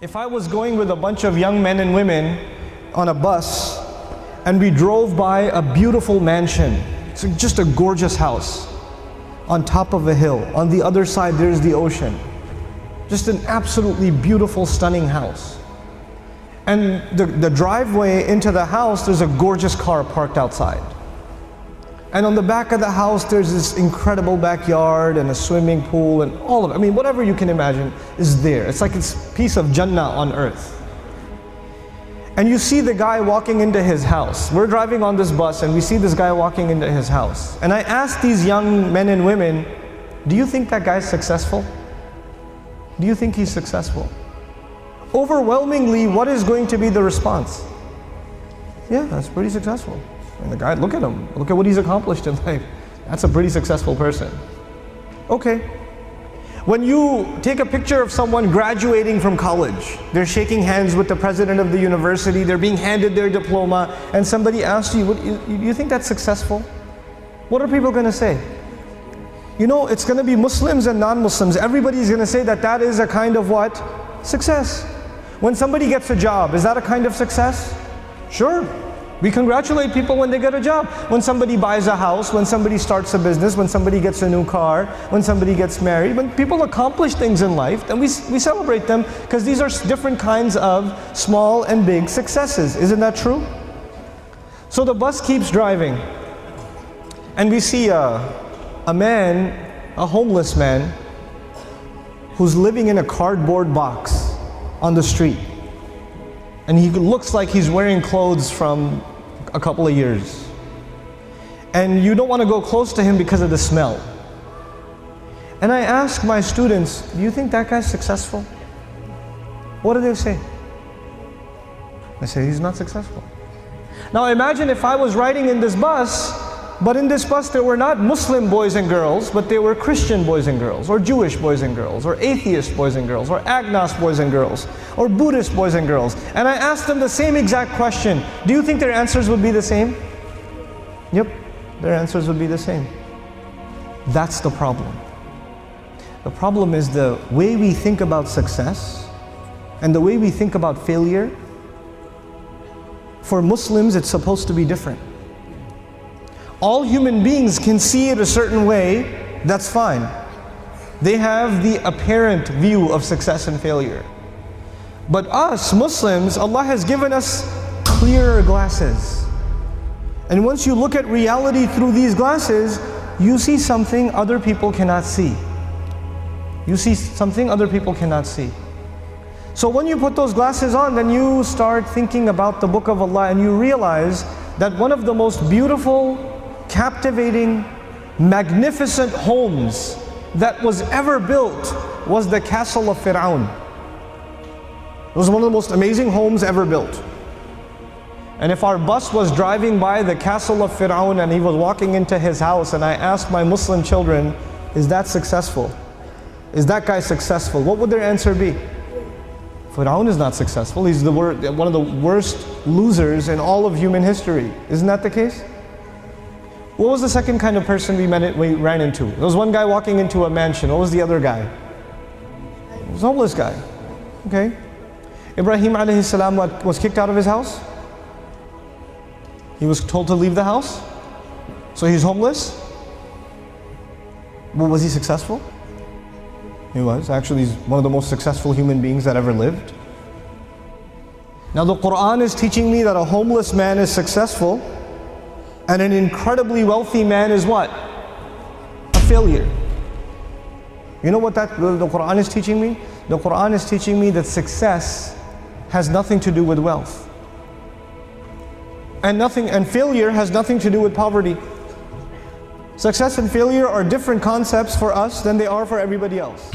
If I was going with a bunch of young men and women on a bus and we drove by a beautiful mansion, it's just a gorgeous house on top of a hill. On the other side there's the ocean. Just an absolutely beautiful, stunning house. And the driveway into the house, there's a gorgeous car parked outside. And on the back of the house, there's this incredible backyard and a swimming pool and all of it. I mean, whatever you can imagine is there. It's like it's a piece of Jannah on earth. And you see the guy walking into his house. We're driving on this bus and we see this guy walking into his house. And I asked these young men and women, do you think that guy's successful? Do you think he's successful? Overwhelmingly, what is going to be the response? Yeah, that's pretty successful. And the guy, look at him. Look at what he's accomplished in life. That's a pretty successful person. Okay. When you take a picture of someone graduating from college, they're shaking hands with the president of the university, they're being handed their diploma, and somebody asks you, you think that's successful? What are people going to say? You know, it's going to be Muslims and non-Muslims. Everybody's going to say that that is a kind of what? Success. When somebody gets a job, is that a kind of success? Sure. We congratulate people when they get a job. When somebody buys a house, when somebody starts a business, when somebody gets a new car, when somebody gets married, when people accomplish things in life, then we celebrate them because these are different kinds of small and big successes. Isn't that true? So the bus keeps driving and we see a man, a homeless man, who's living in a cardboard box on the street. And he looks like he's wearing clothes from a couple of years. And you don't want to go close to him because of the smell. And I ask my students, do you think that guy's successful? What do they say? They say he's not successful. Now imagine if I was riding in this bus, but in this bus there were not Muslim boys and girls, but they were Christian boys and girls, or Jewish boys and girls, or atheist boys and girls, or agnos boys and girls, or Buddhist boys and girls. And I asked them the same exact question. Do you think their answers would be the same? Yep, their answers would be the same. That's the problem. The problem is the way we think about success and the way we think about failure. For Muslims, it's supposed to be different. All human beings can see it a certain way, that's fine. They have the apparent view of success and failure. But us, Muslims, Allah has given us clearer glasses. And once you look at reality through these glasses, you see something other people cannot see. You see something other people cannot see. So when you put those glasses on, then you start thinking about the Book of Allah and you realize that one of the most beautiful, captivating, magnificent homes that was ever built was the castle of Fir'aun. It was one of the most amazing homes ever built. And if our bus was driving by the castle of Fir'aun and he was walking into his house and I asked my Muslim children, is that successful? Is that guy successful? What would their answer be? Fir'aun is not successful. He's one of the worst losers in all of human history. Isn't that the case? What was the second kind of person we ran into? There was one guy walking into a mansion. What was the other guy? It was a homeless guy. Okay. Ibrahim alayhi salam was kicked out of his house. He was told to leave the house. So he's homeless. Well, was he successful? He was. Actually, he's one of the most successful human beings that ever lived. Now the Quran is teaching me that a homeless man is successful and an incredibly wealthy man is what? A failure. You know what the Quran is teaching me? The Quran is teaching me that success has nothing to do with wealth. And failure has nothing to do with poverty. Success and failure are different concepts for us than they are for everybody else.